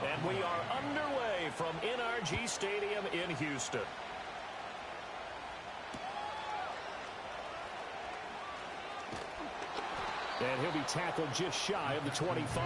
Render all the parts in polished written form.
And we are underway from NRG Stadium in Houston. And he'll be tackled just shy of the 25.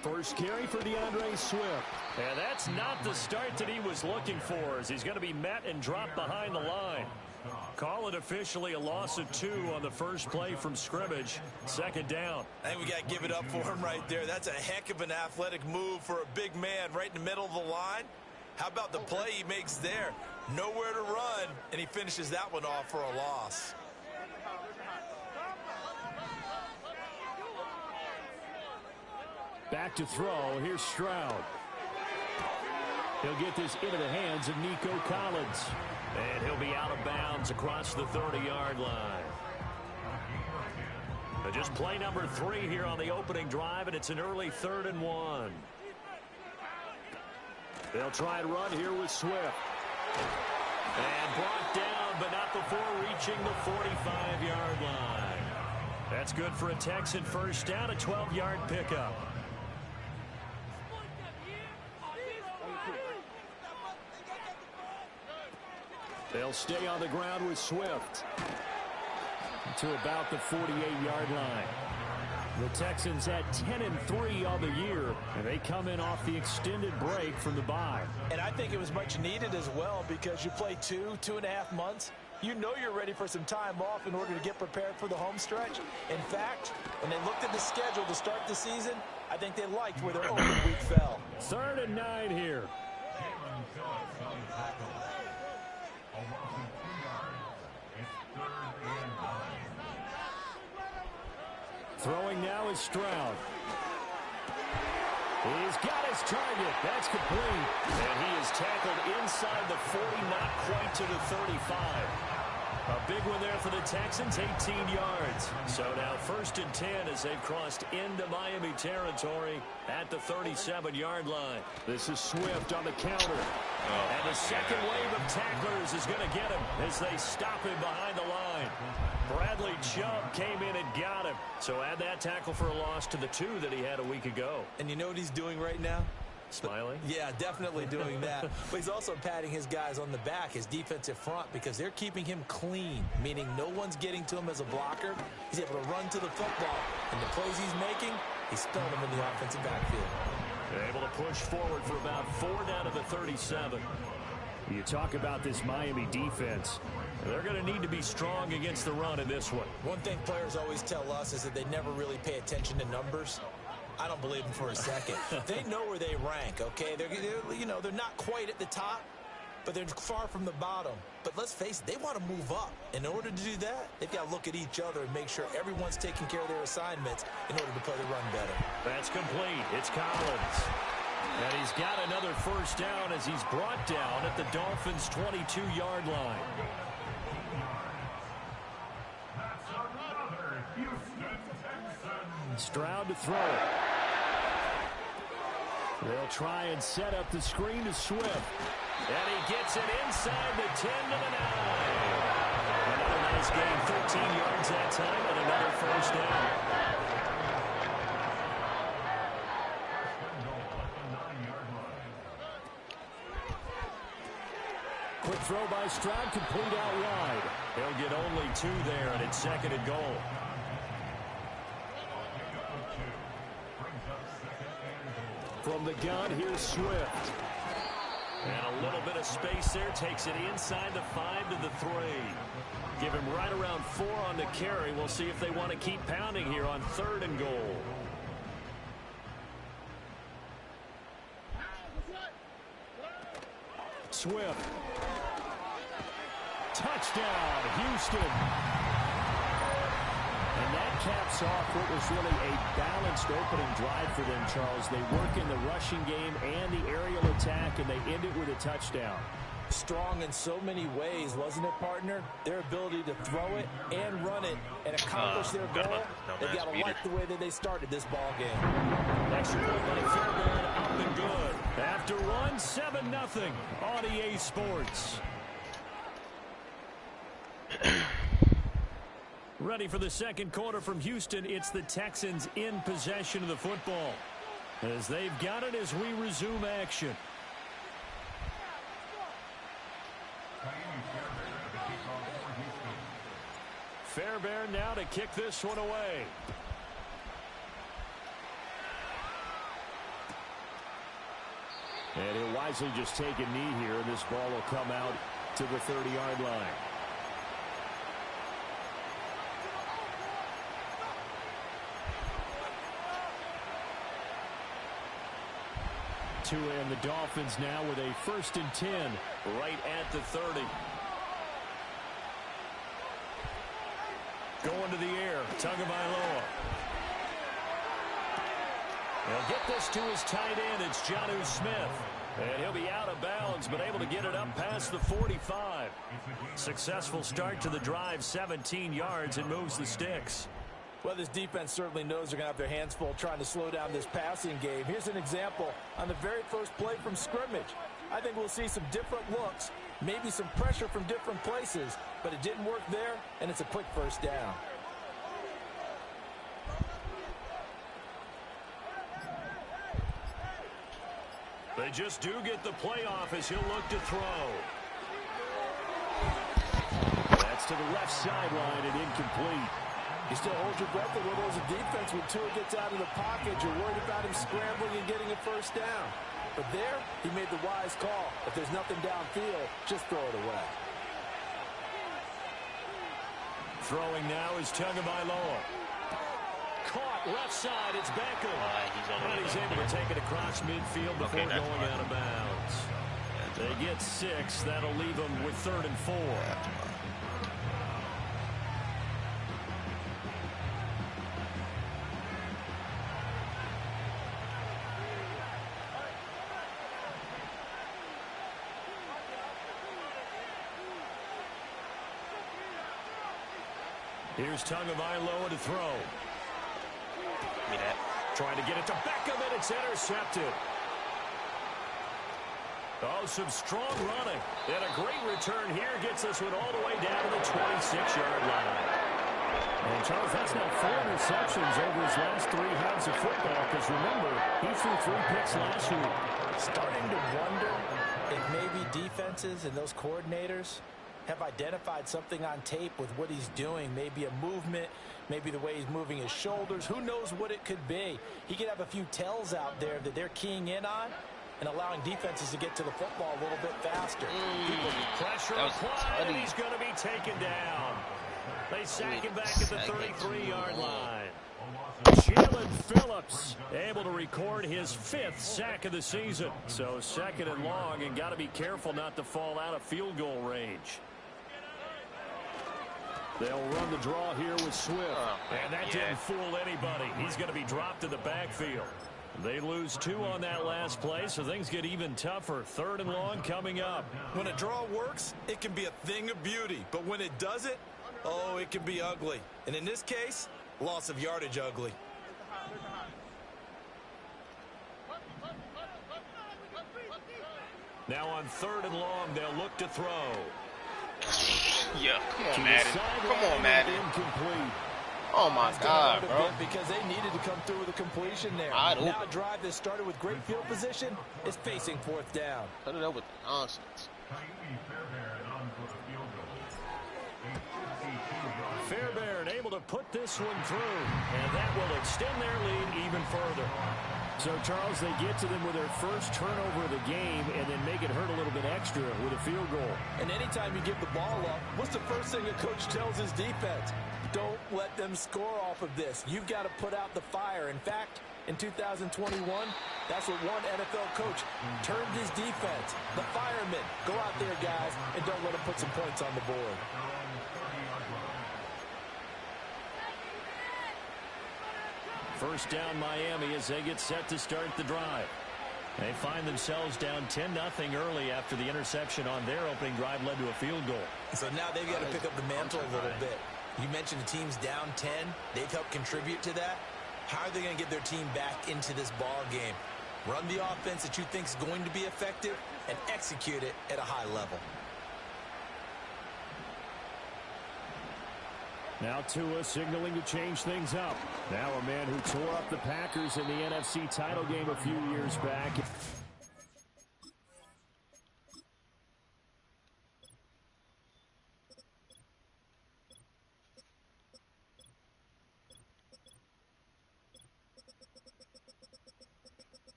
First carry for DeAndre Swift. And that's not the start that he was looking for, as he's going to be met and dropped behind the line. Call it officially a loss of 2 on the first play from scrimmage. Second down. I think we got to give it up for him right there. That's a heck of an athletic move for a big man right in the middle of the line. How about the play he makes there? Nowhere to run, and he finishes that one off for a loss. Back to throw. Here's Stroud. He'll get this into the hands of Nico Collins. And he'll be out of bounds across the 30-yard line. Just play number 3 here on the opening drive, and it's an early 3rd and 1. They'll try and run here with Swift. And brought down, but not before reaching the 45-yard line. That's good for a Texan first down, a 12-yard pickup. They'll stay on the ground with Swift to about the 48-yard line. The Texans had 10-3 on the year, and they come in off the extended break from the bye. And I think it was much needed as well, because you play 2.5 months. You know you're ready for some time off in order to get prepared for the home stretch. In fact, when they looked at the schedule to start the season, I think they liked where their open week fell. 3rd and 9 here. Throwing now is Stroud. He's got his target. That's complete. And he is tackled inside the 40, not quite to the 35. A big one there for the Texans, 18 yards. So now 1st and 10 as they've crossed into Miami territory at the 37-yard line. This is Swift on the counter. And the second wave of tacklers is going to get him as they stop him behind the line. Bradley Chubb came in and got him. So add that tackle for a loss to the 2 that he had a week ago. And you know what he's doing right now? Smiling? Yeah, definitely doing that. But he's also patting his guys on the back, his defensive front, because they're keeping him clean, meaning no one's getting to him as a blocker. He's able to run to the football, and the plays he's making, he's spelling them in the offensive backfield. They're able to push forward for about 4 down to the 37. You talk about this Miami defense. They're going to need to be strong against the run in this one. One thing players always tell us is that they never really pay attention to numbers. I don't believe them for a second. They know where they rank, okay? They're not quite at the top, but they're far from the bottom. But let's face it, they want to move up. In order to do that, they've got to look at each other and make sure everyone's taking care of their assignments in order to play the run better. That's complete. It's Collins. And he's got another first down as he's brought down at the Dolphins' 22-yard line. Stroud to throw. They'll try and set up the screen to Swift. And he gets it inside the 10 to the 9. Another nice gain, 13 yards that time, and another first down. Quick throw by Stroud, complete out wide. They'll get only 2 there, and it's 2nd and goal. From the gun, here's Swift. And a little bit of space there, takes it inside the 5 to the 3. Give him right around 4 on the carry. We'll see if they want to keep pounding here on 3rd and goal. Swift. Touchdown, Houston. And that caps off what was really a balanced opening drive for them, Charles. They work in the rushing game and the aerial attack, and they end it with a touchdown. Strong in so many ways, wasn't it, partner? Their ability to throw it and run it and accomplish their goal. They've got to like the way that they started this ball game. Extra point by Fairbairn, up and good. After one, 7-0 on EA Sports. Ready for the second quarter from Houston. It's the Texans in possession of the football, as they've got it as we resume action. Fairbairn now to kick this one away. And he'll wisely just take a knee here, and this ball will come out to the 30-yard line. Tua and the Dolphins now with a 1st and 10 right at the 30. Going to the air, Tagovailoa. He'll get this to his tight end. It's Jonnu Smith. And he'll be out of bounds, but able to get it up past the 45. Successful start to the drive, 17 yards, and moves the sticks. Well, this defense certainly knows they're going to have their hands full trying to slow down this passing game. Here's an example on the very first play from scrimmage. I think we'll see some different looks, maybe some pressure from different places, but it didn't work there, and it's a quick first down. They just do get the playoff as he'll look to throw. That's to the left sideline and incomplete. You still hold your breath a little as a defense when Tua gets out of the pocket. You're worried about him scrambling and getting a first down. But there, he made the wise call. If there's nothing downfield, just throw it away. Throwing now is Tagovailoa. Caught left side, it's Beckham. And he's able to take it across midfield before going out of bounds. They get 6. That'll leave them with 3rd and 4. Here's Tagovailoa to throw. Trying to get it to Beckham, and it's intercepted. Oh, some strong running. And a great return here gets this one all the way down to the 26-yard line. And Charles, that's now 4 interceptions over his last 3 halves of football, because remember, he threw 3 picks last week. Starting to wonder if maybe defenses and those coordinators have identified something on tape with what he's doing. Maybe a movement, maybe the way he's moving his shoulders. Who knows what it could be? He could have a few tells out there that they're keying in on and allowing defenses to get to the football a little bit faster. Pressure applied, and he's going to be taken down. They sack him back at the 33-yard line. Jalen Phillips able to record his 5th sack of the season. So 2nd and long, and got to be careful not to fall out of field goal range. They'll run the draw here with Swift. And that didn't fool anybody. He's going to be dropped to the backfield. They lose 2 on that last play, so things get even tougher. 3rd and long coming up. When a draw works, it can be a thing of beauty. But when it doesn't, oh, it can be ugly. And in this case, loss of yardage ugly. Now on 3rd and long, they'll look to throw. Yeah, come on, Madden. Come on, Madden. Incomplete. Oh, my God, bro. Because they needed to come through with a completion there. Now a drive that started with great field position is facing 4th down. Cut it up with the nonsense. Fairbairn able to put this one through, and that will extend their lead even further. So, Charles, they get to them with their first turnover of the game and then make it hurt a little bit extra with a field goal. And anytime you give the ball up, what's the first thing a coach tells his defense? Don't let them score off of this. You've got to put out the fire. In fact, in 2021, that's what one NFL coach termed his defense. The firemen. Go out there, guys, and don't let them put some points on the board. First down Miami as they get set to start the drive. They find themselves down 10-0 early after the interception on their opening drive led to a field goal. So now they've got to pick up the mantle a little bit. You mentioned the team's down 10. They've helped contribute to that. How are they going to get their team back into this ball game? Run the offense that you think is going to be effective and execute it at a high level. Now Tua signaling to change things up. Now a man who tore up the Packers in the NFC title game a few years back.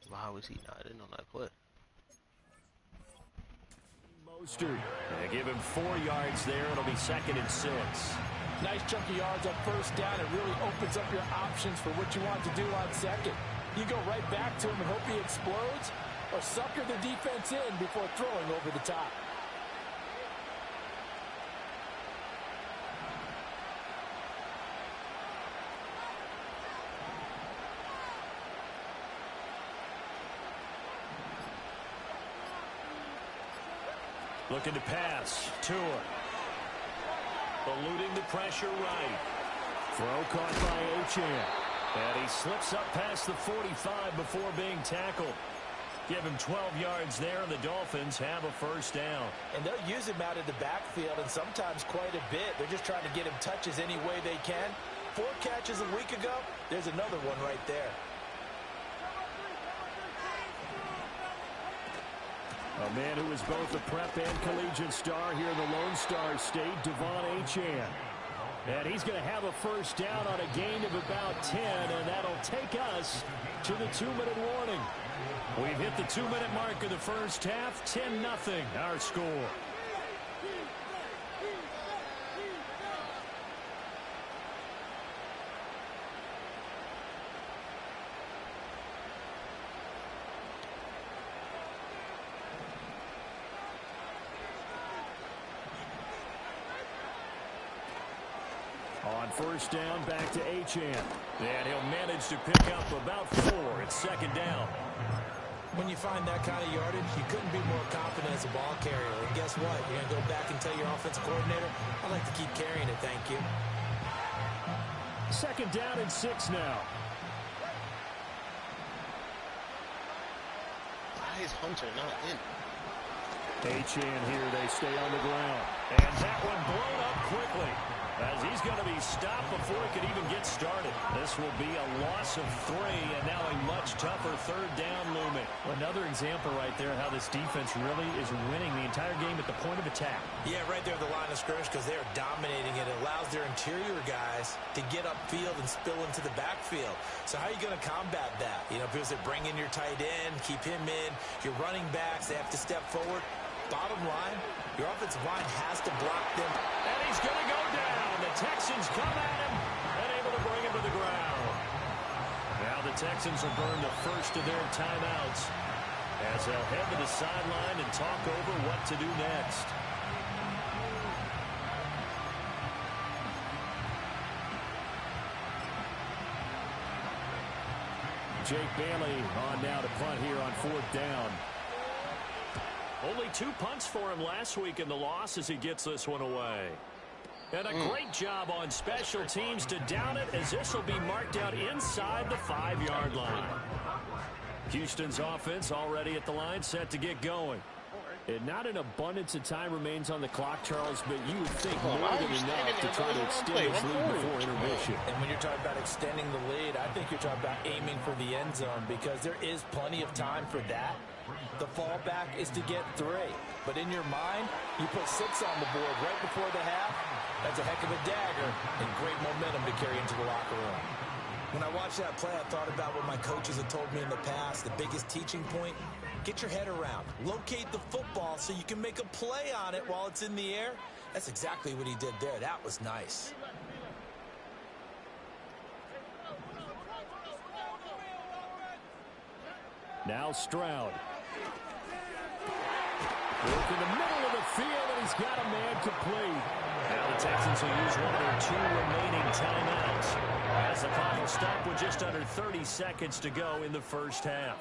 Wow, is he not? I didn't know that play. They give him 4 yards there. It'll be 2nd and 6. Nice chunk of yards on first down. It really opens up your options for what you want to do on second. You go right back to him and hope he explodes, or sucker the defense in before throwing over the top. Looking to pass. Tua. Eluding the pressure right. Throw caught by Achane. And he slips up past the 45 before being tackled. Give him 12 yards there, and the Dolphins have a first down. And they'll use him out of the backfield, and sometimes quite a bit. They're just trying to get him touches any way they can. 4 catches a week ago. There's another one right there. A man who is both a prep and collegiate star here in the Lone Star State, Achane. And he's going to have a first down on a gain of about 10, and that'll take us to the 2-minute warning. We've hit the 2-minute mark of the first half, 10-0 our score. On first down, back to Achane. And he'll manage to pick up about 4. It's 2nd down. When you find that kind of yardage, you couldn't be more confident as a ball carrier. And guess what? You're going to go back and tell your offensive coordinator, I'd like to keep carrying it, thank you. 2nd down and 6 now. Why is Hunter not in? Achane here, they stay on the ground. And that one blown up quickly, as he's going to be stopped before he could even get started. This will be a loss of 3, and now a much tougher 3rd down looming. Another example right there how this defense really is winning the entire game at the point of attack. Yeah, right there at the line of scrimmage, because they are dominating it. It allows their interior guys to get upfield and spill into the backfield. So how are you going to combat that? You know, because they bring in your tight end, keep him in. Your running backs, they have to step forward. Bottom line, your offensive line has to block them. And he's going to go down. The Texans come at him and able to bring him to the ground. Now the Texans will burn the first of their timeouts as they'll head to the sideline and talk over what to do next. Jake Bailey on now to punt here on 4th down. Only 2 punts for him last week in the loss as he gets this one away. And a great job on special teams to down it, as this will be marked out inside the 5-yard line. Houston's offense already at the line, set to get going. And not an abundance of time remains on the clock, Charles, but you would think more than enough to try to extend his lead before intermission. And when you're talking about extending the lead, I think you're talking about aiming for the end zone, because there is plenty of time for that. The fallback is to get 3. But in your mind, you put 6 on the board right before the half. That's a heck of a dagger and great momentum to carry into the locker room. When I watched that play, I thought about what my coaches have told me in the past. The biggest teaching point, get your head around. Locate the football so you can make a play on it while it's in the air. That's exactly what he did there. That was nice. Now Stroud. Work in the middle of the the field, and he's got a man complete. Now the Texans will use one of their 2 remaining timeouts as the clock will stop with just under 30 seconds to go in the first half.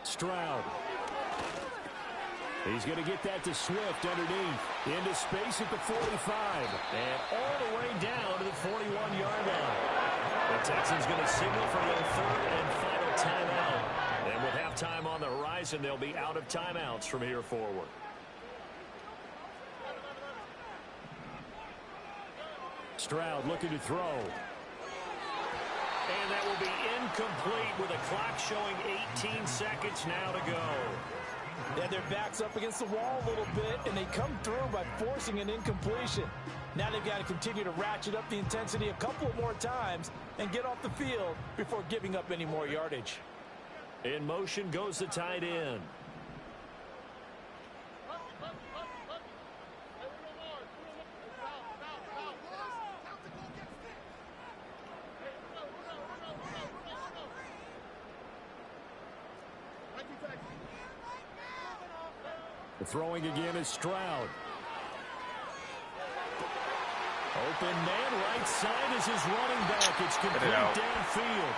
Stroud. He's going to get that to Swift underneath. Into space at the 45. And all the way down to the 41-yard line. The Texans going to signal for their 3rd and final timeout. And with halftime on the horizon, they'll be out of timeouts from here forward. Stroud looking to throw. And that will be incomplete with a clock showing 18 seconds now to go. Yeah, their back's up against the wall a little bit, and they come through by forcing an incompletion. Now they've got to continue to ratchet up the intensity a couple of more times and get off the field before giving up any more yardage. In motion goes the tight end. Throwing again is Stroud. Open man right side is his running back. It's complete downfield.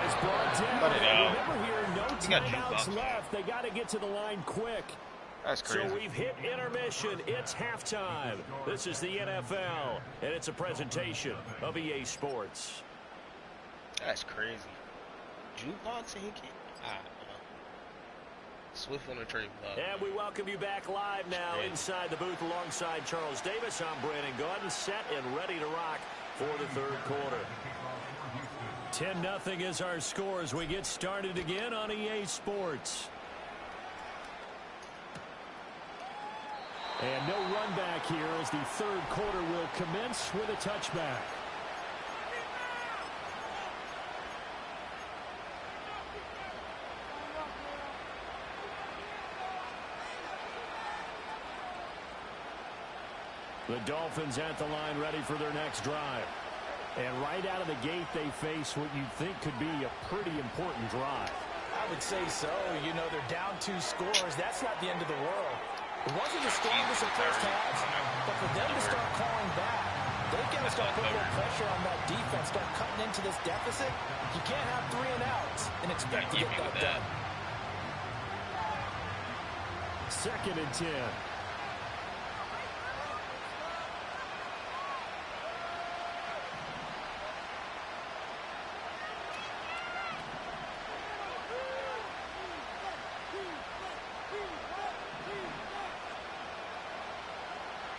He's brought down. Remember here, no timeouts left. They got to get to the line quick. That's crazy. So we've hit intermission. It's halftime. This is the NFL, and it's a presentation of EA Sports. That's crazy. Jukebox and he can't. Swift on a trade block. And we welcome you back live now inside the booth alongside Charles Davis. I'm Brandon Gaudin, set and ready to rock for the 3rd quarter. 10-0 is our score as we get started again on EA Sports. And no run back here as the 3rd quarter will commence with a touchback. The Dolphins at the line ready for their next drive. And right out of the gate, they face what you'd think could be a pretty important drive. I would say so. You know, they're down 2 scores. That's not the end of the world. It wasn't the strongest of first halves, but for them to start calling back, they've got to start putting more pressure on that defense, start cutting into this deficit. You can't have 3 and outs and expect to get that done. 2nd and 10.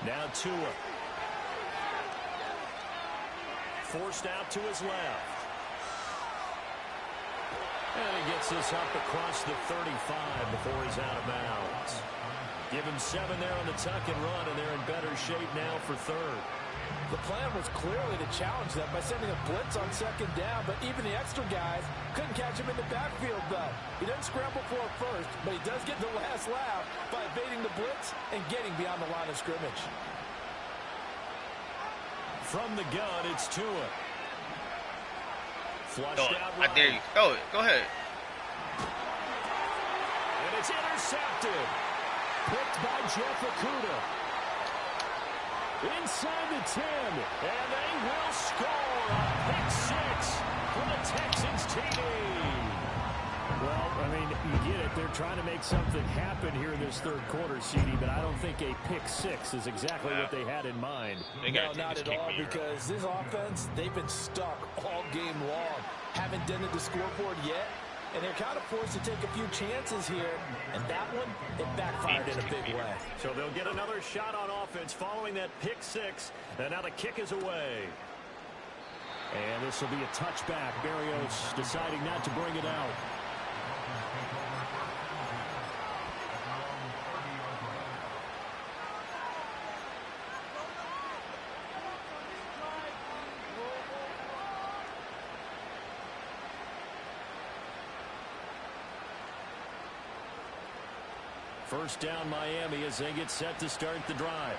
Now Tua. Forced out to his left. And he gets this up across the 35 before he's out of bounds. Give him 7 there on the tuck and run, and they're in better shape now for 3rd. The plan was clearly to challenge them by sending a blitz on 2nd down, but even the extra guys couldn't catch him in the backfield, though. He doesn't scramble for it first, but he does get the last laugh by evading the blitz and getting beyond the line of scrimmage. From the gun, it's Tua. Flushed out I dare you. Go ahead. And it's intercepted. Picked by Jeff Okudah. Inside the 10, and they will score a pick 6 for the Texans TD. Well, I mean, you get it. They're trying to make something happen here in this 3rd quarter, CD, but I don't think a pick 6 is exactly what they had in mind. No, not at all, because this offense, they've been stuck all game long. Haven't dented the scoreboard yet, and they're kind of forced to take a few chances here, and that one, it backfired in a big way. So they'll get another shot on offense following that pick 6, and now the kick is away. And this will be a touchback. Berrios deciding not to bring it out. First down Miami as they get set to start the drive.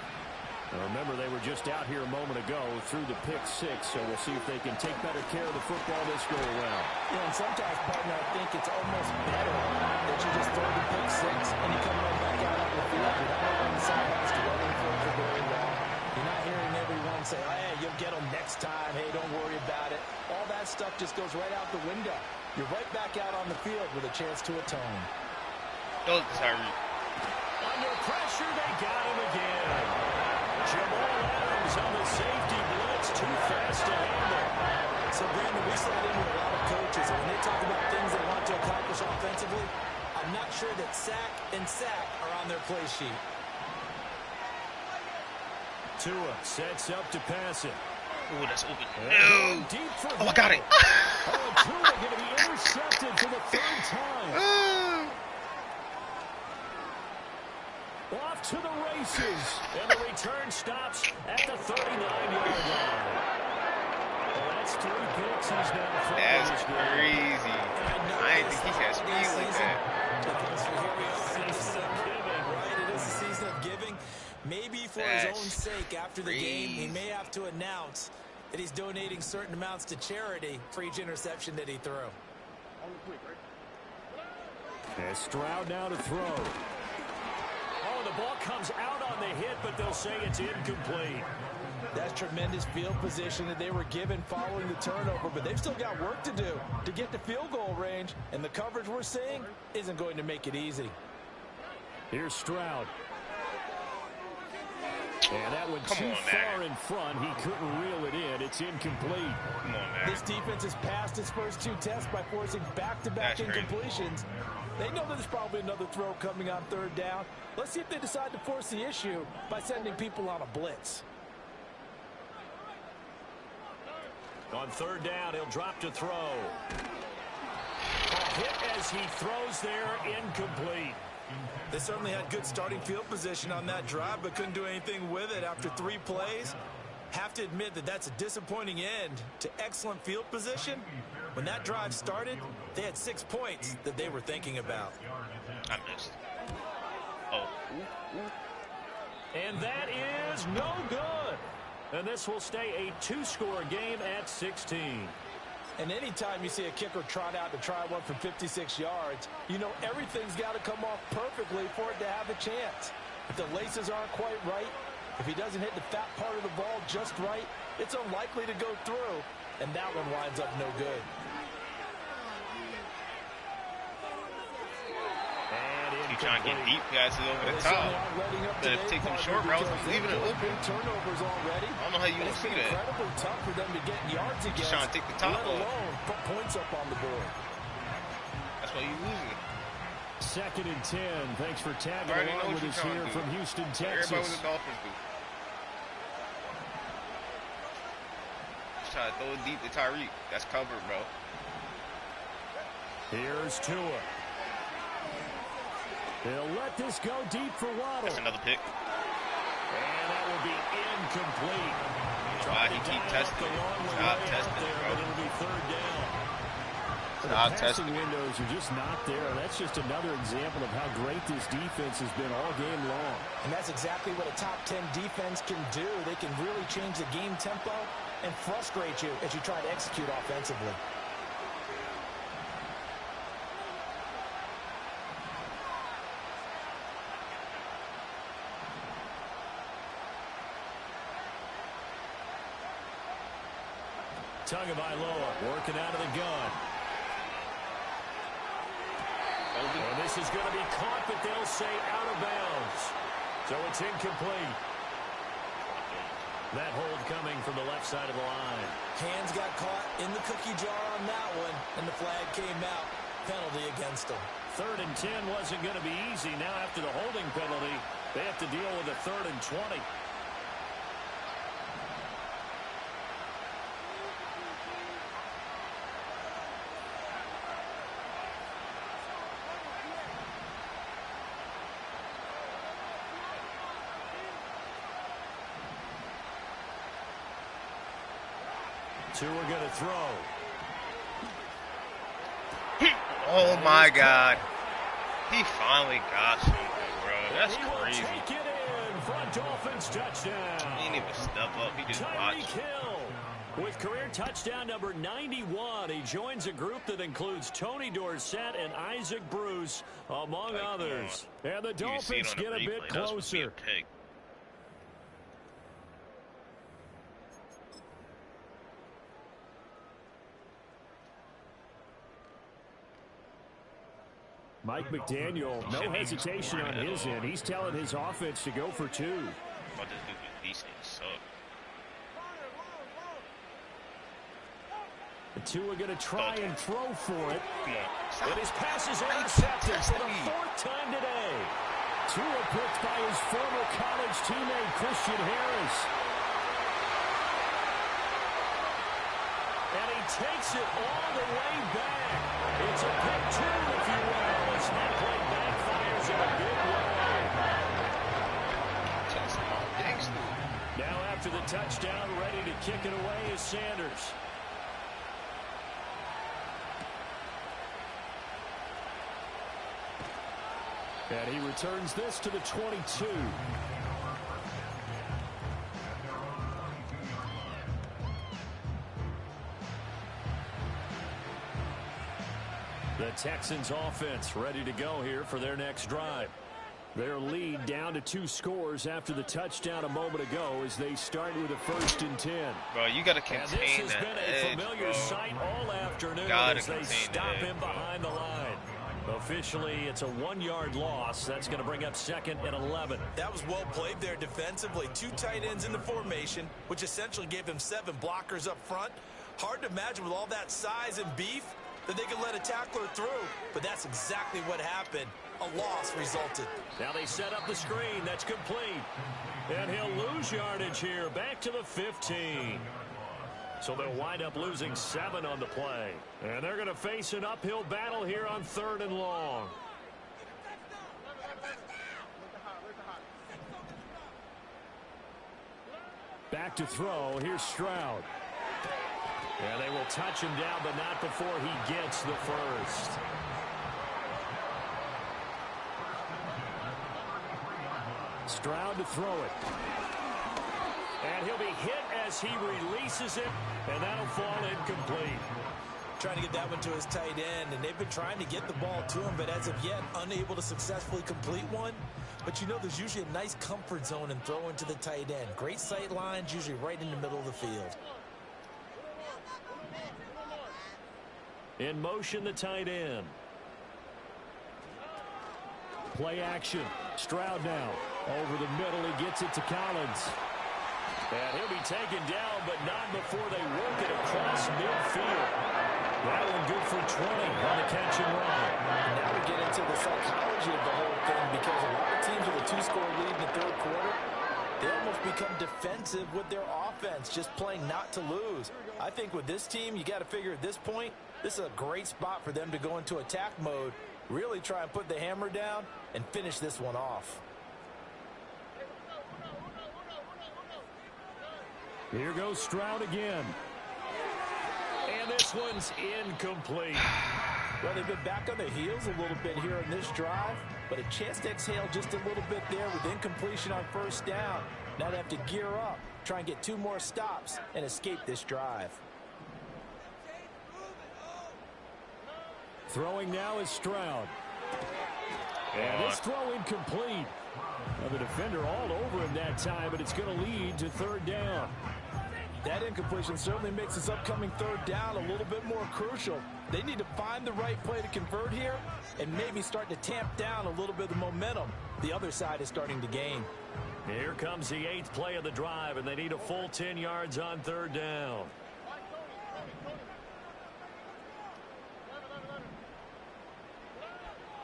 Remember, they were just out here a moment ago through the pick six, so we'll see if they can take better care of the football this go around. Yeah, and sometimes, partner, I think it's almost better that you just throw the pick six and you come right back out on the field. You're not on the sidelines to run for it for very long. You're not hearing everyone say, oh, hey, you'll get them next time. Hey, don't worry about it. All that stuff just goes right out the window. You're right back out on the field with a chance to atone. Oh, sorry. Under pressure, they got him again. Jamal Adams on the safety blitz, too fast to handle. So, Brandon, we slide in with a lot of coaches, and when they talk about things they want to accomplish offensively, I'm not sure that sack and sack are on their play sheet. Tua sets up to pass it. Oh, that's open. No. Oh, I got it. Oh, Tua going to be intercepted for the third time. Off to the races, and the return stops at the 39-yard line. Well, that's 3 picks he's now thrown. That's crazy. I didn't think he had speed like that. Right, it is a season of giving. Maybe for his own sake, after the game, he may have to announce that he's donating certain amounts to charity for each interception that he threw. And Stroud now to throw. Oh, the ball comes out on the hit, but they'll say it's incomplete. That's tremendous field position that they were given following the turnover, but they've still got work to do to get to field goal range, and the coverage we're seeing isn't going to make it easy. Here's Stroud. And that went too far in front. He couldn't reel it in. It's incomplete. Come on, man. This defense has passed its first 2 tests by forcing back-to-back incompletions. They know there's probably another throw coming on 3rd down. Let's see if they decide to force the issue by sending people on a blitz. On 3rd down, he'll drop to throw. A hit as he throws there, incomplete. They certainly had good starting field position on that drive, but couldn't do anything with it after 3 plays. Have to admit that that's a disappointing end to excellent field position. When that drive started, they had 6 points that they were thinking about. I missed. Oh. And that is no good. And this will stay a 2-score game at 16. And anytime you see a kicker trot out to try one from 56 yards, you know everything's got to come off perfectly for it to have a chance. If the laces aren't quite right, if he doesn't hit the fat part of the ball just right, it's unlikely to go through, and that one winds up no good. He's trying to get deep passes over the top. But if take them short routes, leaving it open. Turnovers already. I don't know how you don't see that. It's incredibly tough for them to get yards against. Just trying to take the top let alone put points up on the board. That's why you losing. 2nd and 10. Thanks for tagging along with us here from Houston, Texas. Everybody with the Dolphins do. Just try to throw it deep to Tyreek. That's covered, bro. Here's Tua. They'll let this go deep for Waddle. That's another pick. And that will be incomplete. Wow, he keep testing it. Stop testing it, bro. It'll be 3rd down. Stop the passing windows are just not there. That's just another example of how great this defense has been all game long. And that's exactly what a top 10 defense can do. They can really change the game tempo and frustrate you as you try to execute offensively. Tagovailoa working out of the gun. And this is going to be caught, but they'll say out of bounds. So it's incomplete. That hold coming from the left side of the line. Hands got caught in the cookie jar on that one, and the flag came out. Penalty against them. 3rd and 10 wasn't going to be easy. Now after the holding penalty, they have to deal with a 3rd and 20. Tua going to throw. Oh, my God. He finally got something, bro. That's crazy. Take it in. Front Dolphins touchdown. He didn't even step up. He just watched. With career touchdown number 91, he joins a group that includes Tony Dorsett and Isaac Bruce, among others. And the Dolphins get a bit closer. Mike McDaniel, no hesitation on his end. He's telling his offense to go for 2. These things suck. The two are going to try and throw for it. Come on. And his pass is intercepted for the 4th time today. Tua picked by his former college teammate, Christian Harris. And he takes it all the way back. It's a pick 2, if you will, as that play backfires in a big way. Now after the touchdown, ready to kick it away is Sanders. And he returns this to the 22. The Texans offense ready to go here for their next drive. Their lead down to 2 scores after the touchdown a moment ago as they start with a 1st and 10. Bro, you got to contain that edge, This has been a familiar sight all afternoon as they stop him behind the line. Officially, it's a 1-yard loss. That's going to bring up 2nd and 11. That was well played there defensively. 2 tight ends in the formation, which essentially gave him 7 blockers up front. Hard to imagine with all that size and beef that they could let a tackler through, but that's exactly what happened. A loss resulted. Now they set up the screen. That's complete. And he'll lose yardage here. Back to the 15. So they'll wind up losing 7 on the play. And they're going to face an uphill battle here on 3rd and long. Back to throw. Here's Stroud. And they will touch him down, but not before he gets the 1st. Stroud to throw it. And he'll be hit as he releases it, and that'll fall incomplete. Trying to get that one to his tight end, and they've been trying to get the ball to him, but as of yet, unable to successfully complete one. But you know, there's usually a nice comfort zone in throwing to the tight end. Great sight lines, usually right in the middle of the field. In motion, the tight end. Play action. Stroud now. Over the middle, he gets it to Collins. And he'll be taken down, but not before they work it across midfield. That one good for 20 on the catch and run. And now we get into the psychology of the whole thing, because a lot of teams with a 2-score lead in the 3rd quarter, they almost become defensive with their offense, just playing not to lose. I think with this team, you got to figure at this point, this is a great spot for them to go into attack mode, really try and put the hammer down and finish this one off. Here goes Stroud again. And this one's incomplete. Well, they've been back on their heels a little bit here in this drive, but a chance to exhale just a little bit there with incompletion on 1st down. Now they have to gear up, try and get 2 more stops and escape this drive. Throwing now is Stroud. And this throw incomplete. Well, the defender all over him that time, but it's going to lead to 3rd down. That incompletion certainly makes this upcoming 3rd down a little bit more crucial. They need to find the right play to convert here and maybe start to tamp down a little bit of the momentum the other side is starting to gain. Here comes the 8th play of the drive, and they need a full 10 yards on 3rd down.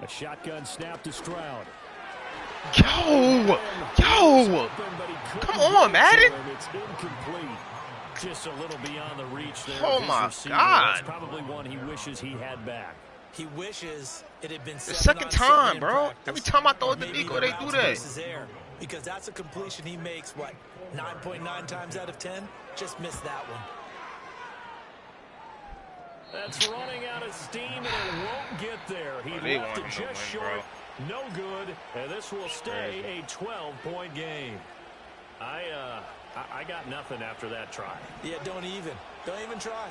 A shotgun snap to Stroud. Yo! Come on, Madden! It's incomplete. Just a little beyond the reach there. Oh, my God. That's probably one he wishes he had back. He wishes it had been the 2nd time, bro. Every time I throw it to Nico, they do that. Because that's a completion he makes, what, 9.9 times out of 10? Just missed that one. That's running out of steam, and it won't get there. He left it just short No good, and this will stay a 12-point game. I got nothing after that try. Yeah, don't even try.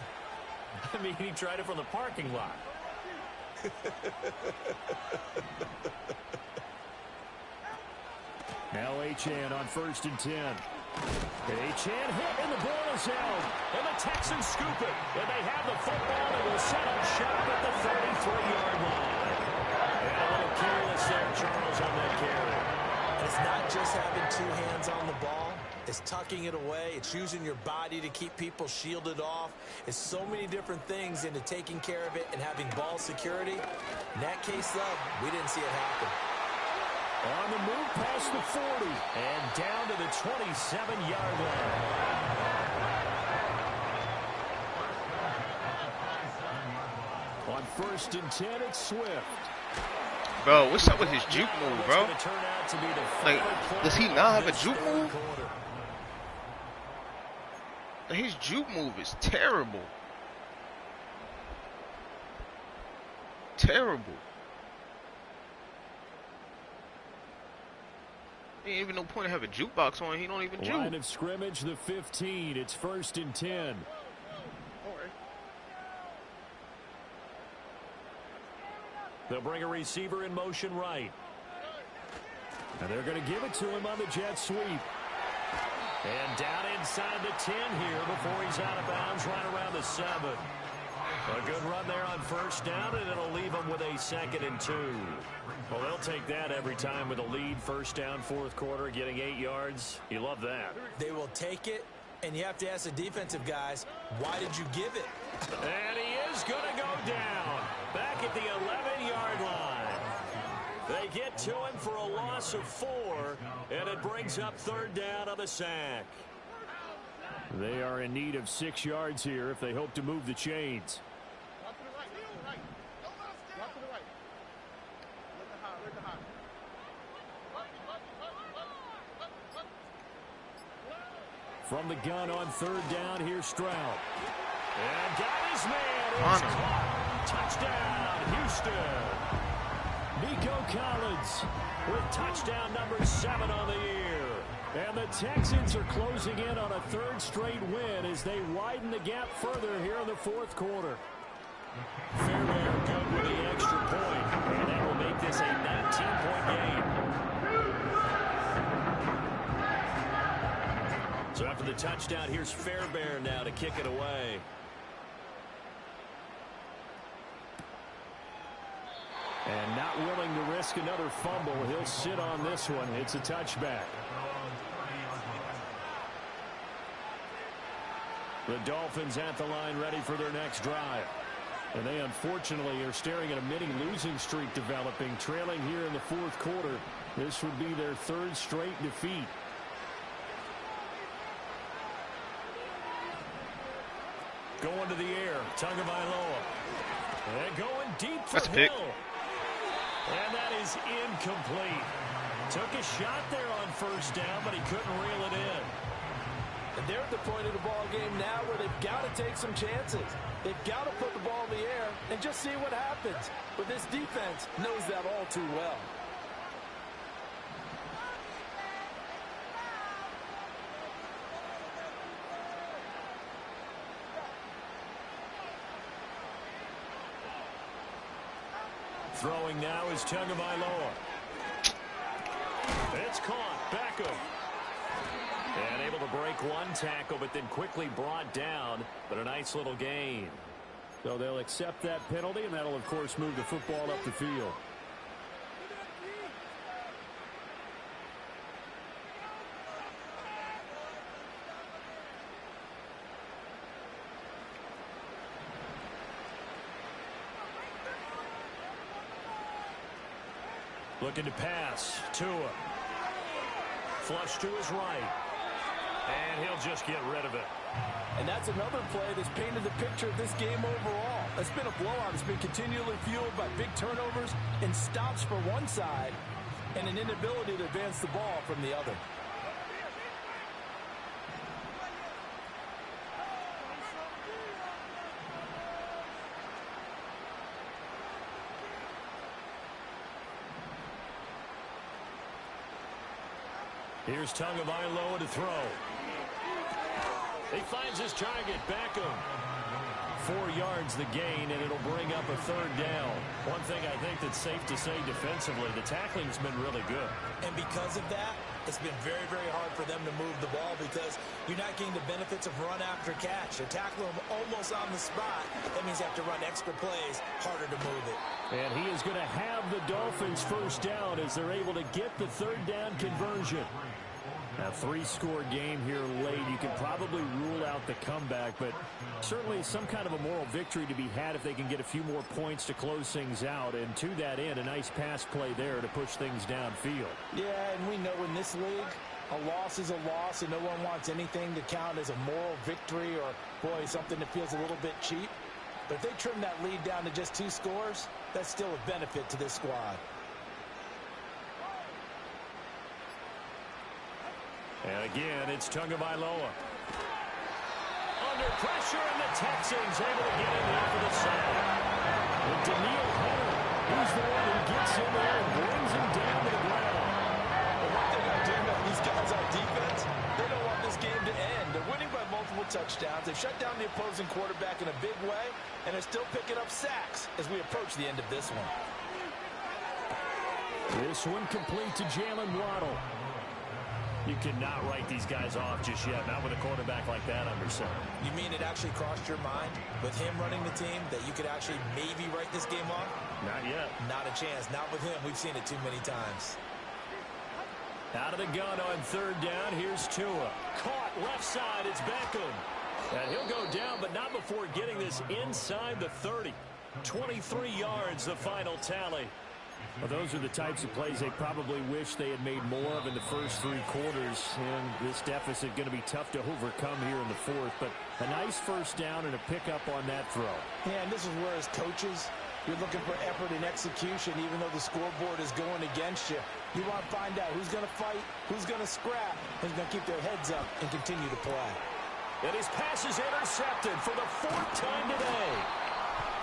I mean, he tried it from the parking lot. Now Achane on 1st and 10. Achane hit, and the ball is held. And the Texans scoop it. And they have the football, and will set up shop at the 33-yard line. And a little careless there, Charles, on that carry. It's not just having 2 hands on the ball. It's tucking it away. It's using your body to keep people shielded off. It's so many different things into taking care of it and having ball security. In that case, though, we didn't see it happen. On the move past the 40 and down to the 27-yard line. On 1st and 10, it's Swift. Bro, what's up with his juke move, bro? Like, does he not have a juke move? His juke move is terrible. Terrible. Ain't even no point to have a jukebox on. He don't even juke. Line of scrimmage, the 15. It's 1st and 10. They'll bring a receiver in motion right. And they're going to give it to him on the jet sweep. And down inside the 10 here before he's out of bounds right around the 7. A good run there on 1st down, and it'll leave them with a 2nd and 2. Well, they'll take that every time with a lead. 1st down, 4th quarter, getting 8 yards. You love that. They will take it, and you have to ask the defensive guys, why did you give it? And he is going to go down back at the 11-yard line. They get to him for a loss of 4, and it brings up 3rd down on the sack. They are in need of 6 yards here if they hope to move the chains. From the gun on 3rd down, here's Stroud. And got his man. It's caught. Touchdown, Houston. Nico Collins with touchdown number 7 on the year. And the Texans are closing in on a 3rd straight win as they widen the gap further here in the 4th quarter. Fairbairn good with the extra point, and that will make this a 19-point game. So after the touchdown, here's Fairbairn now to kick it away. And not willing to risk another fumble. He'll sit on this one. It's a touchback. The Dolphins at the line ready for their next drive. And they unfortunately are staring at a mini losing streak developing, trailing here in the 4th quarter. This would be their 3rd straight defeat. Going to the air, Tagovailoa. And going deep for Hill. And that is incomplete. Took a shot there on 1st down, but he couldn't reel it in. And they're at the point of the ball game now where they've got to take some chances. They've got to put the ball in the air and just see what happens. But this defense knows that all too well. Throwing now is Tagovailoa. It's caught. Beckham. And able to break one tackle, but then quickly brought down. But a nice little gain. So they'll accept that penalty, and that'll, of course, move the football up the field. Looking to pass. Tua. Flush to his right. And he'll just get rid of it. And that's another play that's painted the picture of this game overall. It's been a blowout. It's been continually fueled by big turnovers and stops for one side and an inability to advance the ball from the other. Here's Tagovailoa to throw. He finds his target, Beckham. 4 yards the gain, and it'll bring up a 3rd down. One thing I think that's safe to say defensively, the tackling's been really good. And because of that, it's been very, very hard for them to move the ball because you're not getting the benefits of run after catch. They're tackling them almost on the spot. That means you have to run extra plays, harder to move it. And he is going to have the Dolphins first down as they're able to get the 3rd down conversion. A 3-score game here late. You can probably rule out the comeback, but certainly some kind of a moral victory to be had if they can get a few more points to close things out. And to that end, a nice pass play there to push things downfield. Yeah, and we know in this league, a loss is a loss, and no one wants anything to count as a moral victory or, boy, something that feels a little bit cheap. But if they trim that lead down to just 2 scores, that's still a benefit to this squad. And again, it's Tagovailoa. Under pressure, and the Texans able to get in there for the sack. And Daniil Hunter, who's the one who gets in there and brings him down to the ground. The one thing I do know, these guys on defense, they don't want this game to end. They're winning by multiple touchdowns. They've shut down the opposing quarterback in a big way, and they're still picking up sacks as we approach the end of this one. This one complete to Jalen Waddle. You cannot write these guys off just yet, not with a quarterback like that under center. You mean it actually crossed your mind with him running the team that you could actually maybe write this game off? Not yet. Not a chance. Not with him. We've seen it too many times. Out of the gun on 3rd down. Here's Tua. Caught left side. It's Beckham. And he'll go down, but not before getting this inside the 30. 23 yards, the final tally. Well, those are the types of plays they probably wish they had made more of in the first 3 quarters. And this deficit going to be tough to overcome here in the 4th. But a nice first down and a pickup on that throw. Yeah, and this is where as coaches, you're looking for effort and execution, even though the scoreboard is going against you. You want to find out who's going to fight, who's going to scrap, who's going to keep their heads up and continue to play. And his pass is intercepted for the 4th time today.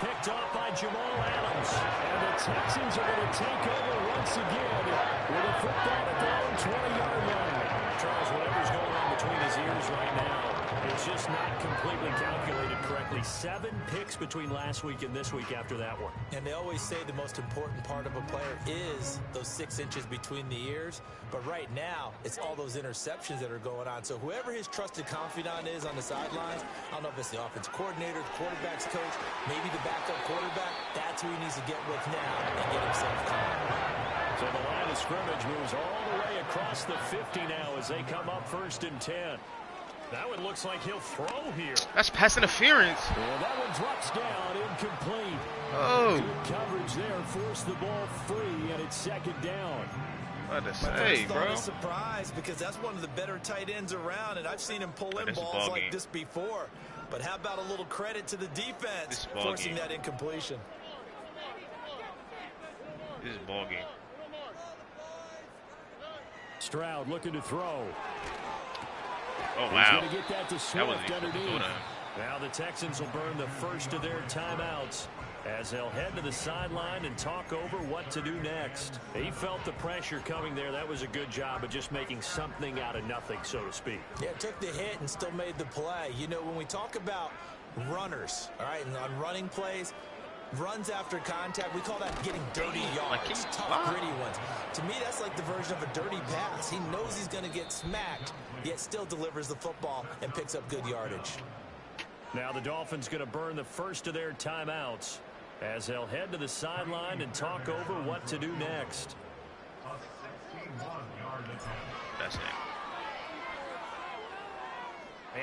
Picked off by Jamal Adams. And the Texans are going to take over once again with a football at their own 20-yard line. Charles, whatever's going on between his ears right now, it's just not completely calculated correctly. 7 picks between last week and this week after that one. And they always say the most important part of a player is those 6 inches between the ears. But right now, it's all those interceptions that are going on. So whoever his trusted confidant is on the sidelines, I don't know if it's the offense coordinator, the quarterback's coach, maybe the backup quarterback, that's who he needs to get with now and get himself calm. So the line of scrimmage moves all the way across the 50 now as they come up 1st and 10. That one looks like he'll throw here. That's pass interference. Yeah, that one drops down, incomplete. Oh. Good coverage there, forced the ball free, and it's 2nd down. What to say, bro? I'm surprised because that's one of the better tight ends around, and I've seen him pull in balls like this before. But how about a little credit to the defense forcing that incompletion? This is ball game. Stroud looking to throw. Oh, wow. He's going to get that to Swift underneath. Now the Texans will burn the first of their timeouts as they'll head to the sideline and talk over what to do next. He felt the pressure coming there. That was a good job of just making something out of nothing, so to speak. Yeah, took the hit and still made the play. You know, when we talk about runners, all right, and on running plays, runs after contact, we call that getting dirty yards, tough, gritty ones. To me, that's like the version of a dirty pass. He knows he's going to get smacked, yet still delivers the football and picks up good yardage. Now the Dolphins going to burn the first of their timeouts as they'll head to the sideline and talk over what to do next. That's it.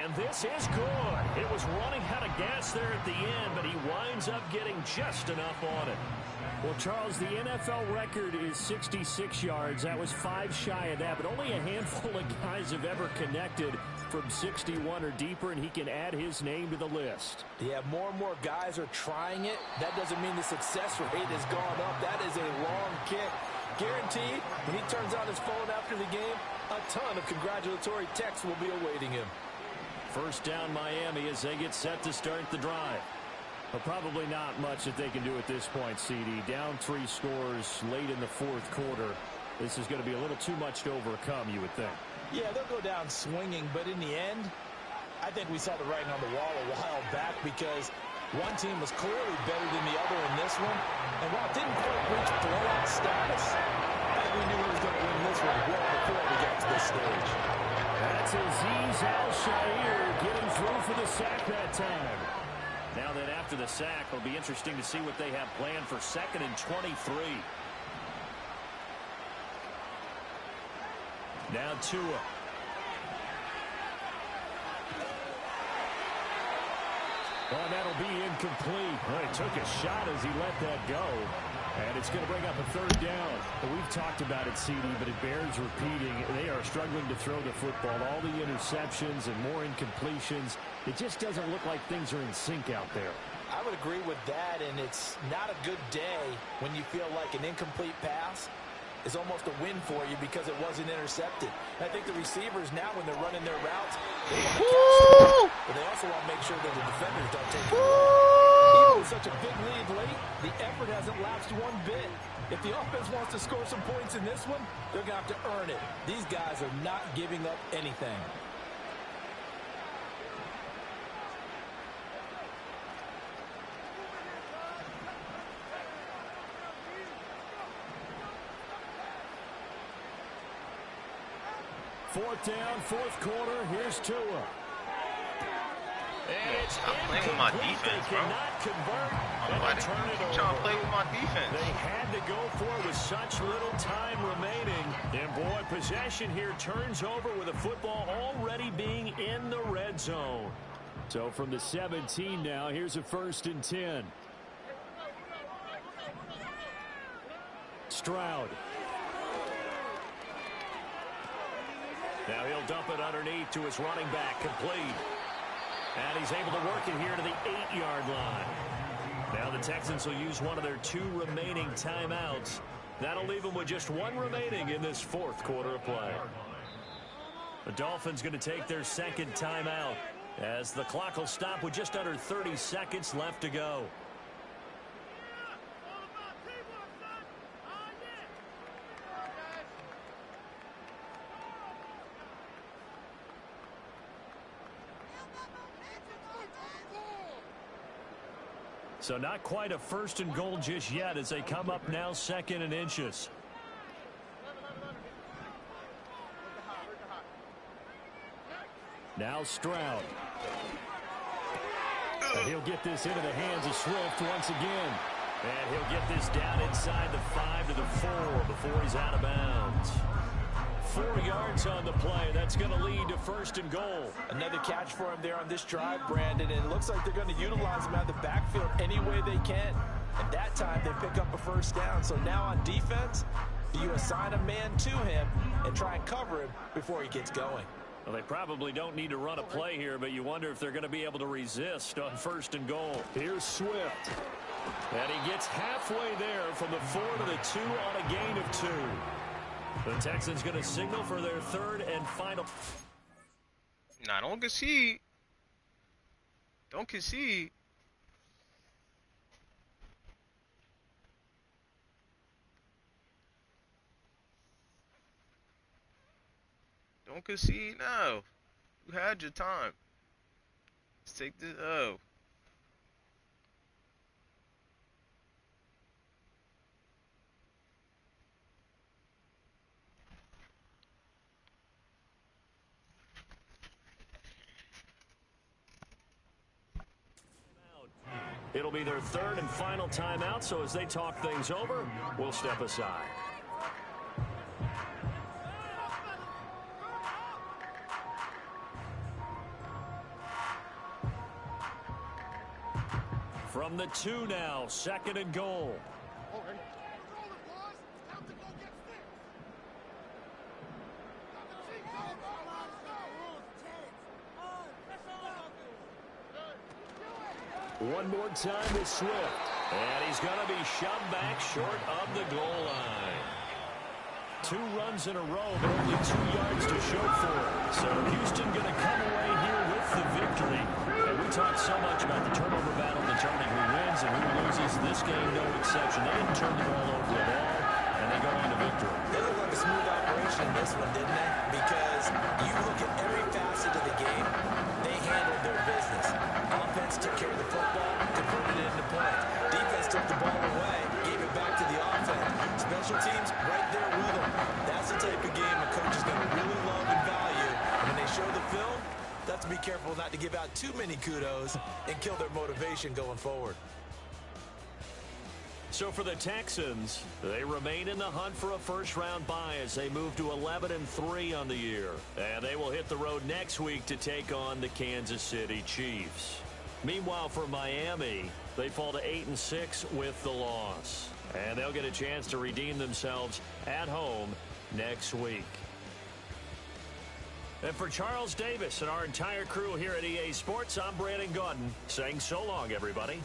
And this is good. It was running out of gas there at the end, but he winds up getting just enough on it. Well, Charles, the NFL record is 66 yards. That was 5 shy of that, but only a handful of guys have ever connected from 61 or deeper, and he can add his name to the list. Yeah, more and more guys are trying it. That doesn't mean the success rate has gone up. That is a long kick. Guaranteed, when he turns on his phone after the game, a ton of congratulatory texts will be awaiting him. First down Miami as they get set to start the drive. But probably not much that they can do at this point, CD. Down 3 scores late in the 4th quarter. This is going to be a little too much to overcome, you would think. Yeah, they'll go down swinging, but in the end, I think we saw the writing on the wall a while back because one team was clearly better than the other in this one. And while it didn't quite reach blowout status, I think we knew he was going to win this one well before we got to this stage. That's Azeez Al-Shaair getting through for the sack that time. Now then, after the sack, it'll be interesting to see what they have planned for 2nd and 23. Now Tua. Oh, that'll be incomplete. Well, he took a shot as he let that go. And it's going to bring up a 3rd down. We've talked about it, CD, but it bears repeating. They are struggling to throw the football. All the interceptions and more incompletions. It just doesn't look like things are in sync out there. I would agree with that, and it's not a good day when you feel like an incomplete pass is almost a win for you because it wasn't intercepted. And I think the receivers now, when they're running their routes, they want to catch the ball, but they also want to make sure that the defenders don't take it away. Even with such a big lead late, the effort hasn't lapsed one bit. If the offense wants to score some points in this one, they're going to have to earn it. These guys are not giving up anything. Fourth down, 4th quarter. Here's Tua. And it's stop playing with my defense, bro. Why they keep trying to play with my defense? They had to go for it with such little time remaining. And boy, possession here turns over with the football already being in the red zone. So from the 17 now, here's a 1st and 10. Stroud. Now he'll dump it underneath to his running back, complete. And he's able to work it here to the 8-yard line. Now the Texans will use one of their 2 remaining timeouts. That'll leave them with just 1 remaining in this 4th quarter of play. The Dolphins going to take their 2nd timeout as the clock will stop with just under 30 seconds left to go. So not quite a 1st and goal just yet as they come up now 2nd and inches. Now Stroud. And he'll get this into the hands of Swift once again. And he'll get this down inside the 5 to the 4 before he's out of bounds. 4 yards on the play. That's going to lead to 1st and goal. Another catch for him there on this drive, Brandon, and it looks like they're going to utilize him out of the backfield any way they can. And that time they pick up a 1st down. So now on defense, do you assign a man to him and try and cover him before he gets going? Well, they probably don't need to run a play here, but you wonder if they're going to be able to resist on 1st and goal. Here's Swift. And he gets halfway there from the 4 to the 2 on a gain of 2. The Texans going to signal for their 3rd and final. Nah, don't concede. Don't concede. Don't concede now. You had your time. Let's take this. Oh. It'll be their 3rd and final timeout, so as they talk things over, we'll step aside. From the 2 now, 2nd and goal. One more time with Swift. And he's going to be shoved back short of the goal line. 2 runs in a row, but only 2 yards to show for it. So Houston going to come away here with the victory. And we talked so much about the turnover battle determining who wins and who loses. This game, no exception. They didn't turn the ball over at all, and they they go on to victory. They looked like a smooth operation in this one, didn't they? Because you look at every facet of the game, they handled their business. Offense took care of the football, converted it into points. Defense took the ball away, gave it back to the offense. Special teams right there with them. That's the type of game a coach is going to really love and value. And when they show the film, they have to be careful not to give out too many kudos and kill their motivation going forward. So for the Texans, they remain in the hunt for a first-round bye as they move to 11-3 on the year. And they will hit the road next week to take on the Kansas City Chiefs. Meanwhile, for Miami, they fall to 8-6 with the loss. And they'll get a chance to redeem themselves at home next week. And for Charles Davis and our entire crew here at EA Sports, I'm MaddenGOTW saying so long, everybody.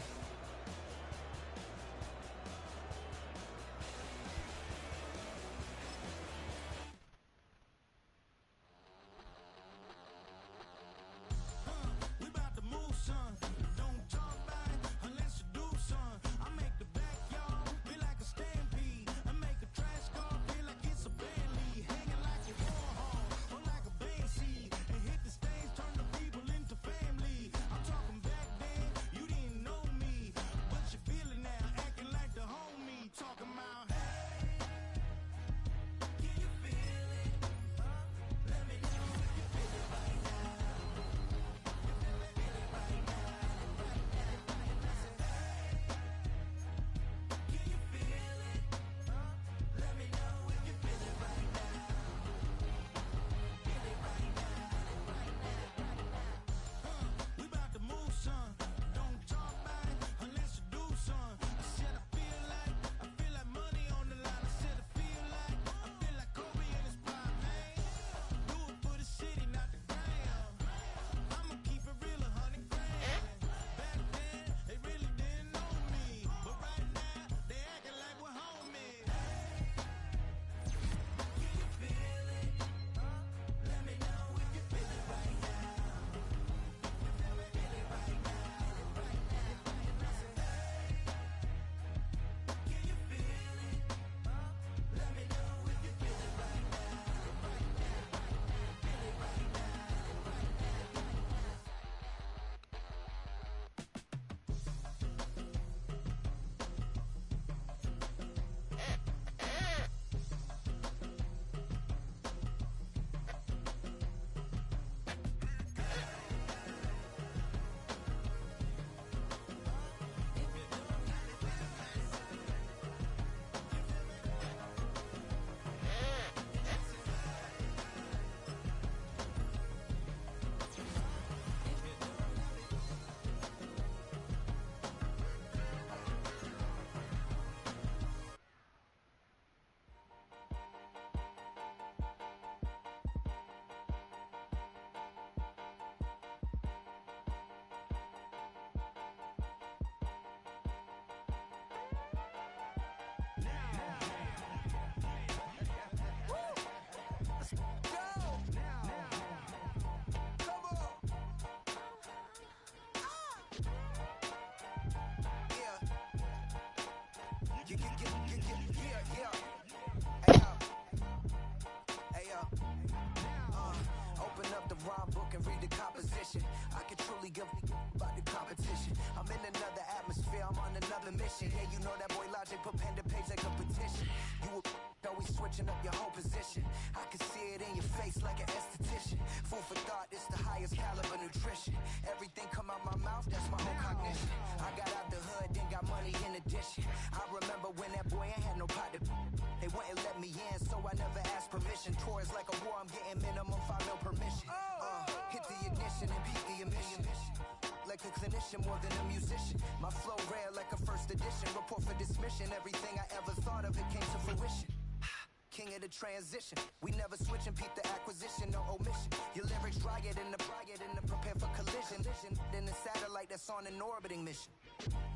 Open up the rhyme book and read the composition. I can truly give about the competition. I'm in another atmosphere, I'm on another mission. Yeah, you know that boy Logic put pen to page like a petition. You always switching up your whole position. I can see it in your face like an esthetician. Food for thought, it's the highest caliber nutrition. Everything come out my mouth, that's my whole cognition. I got out the hood, then got money in addition. I remember when that boy ain't had no pot to. They wouldn't let me in, so I never asked permission. Tours like a war, I'm getting minimum 5 mil permission. Hit the ignition and beat the emission. Like a clinician more than a musician. My flow rare like a first edition. Report for dismission. Everything I ever thought of, it came to fruition. King of the transition. We never switch and peep the acquisition, no omission. Your lyrics dry it in the prepare for collision. Then the satellite that's on an orbiting mission.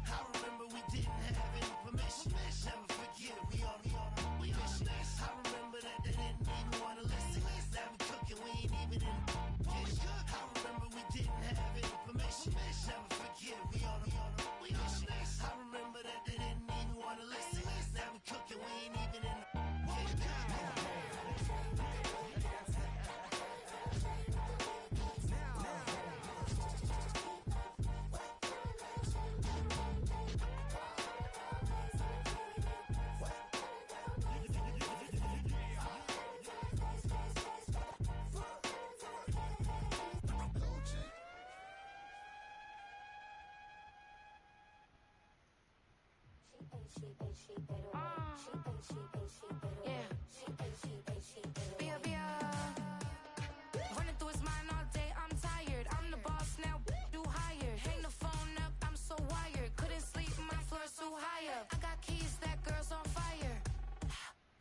I remember we didn't have any permission. Never forget we on mission. I remember that they didn't even want to listen. Now we cooking, we ain't even in the kitchen. I remember we didn't have any permission. Never forget we on mission. I remember that they didn't even want to listen. Now we cooking, we ain't even in the Yeah. Running through his mind all day, I'm tired. I'm the boss now, do higher. Hang the phone up, I'm so wired. Couldn't sleep, my floor's too high up. I got keys, that girl's on fire.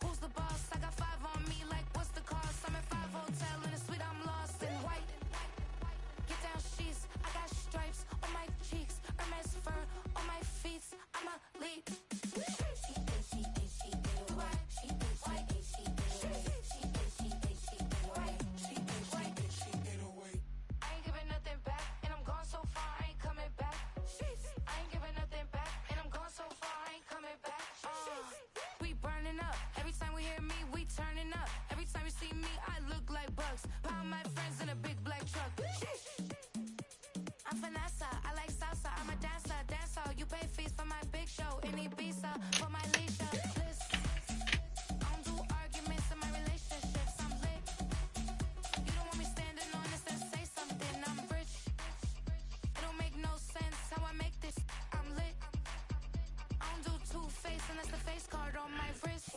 Who's the boss? I got 5 on me, like what's the cost? I'm at 5 hotel in a suite, I'm lost in white. Get down sheets, I got stripes on my cheeks. Hermes fur on my feet, I'm a lead. I ain't giving nothing back, and I'm gone so far, I ain't coming back. I ain't giving nothing back, and I'm gone so far, I ain't coming back. We burning up, every time we hear me, we turning up. Every time you see me, I look like bugs. Pound my friends in a big black truck. I'm Vanessa, I like salsa, I'm a dancer, you pay fees for my big show in Ibiza, for my leisure. I don't do arguments in my relationships, I'm lit. You don't want me standing on this and say something, I'm rich. It don't make no sense how I make this, I'm lit. I don't do two-face unless the face card on my wrist.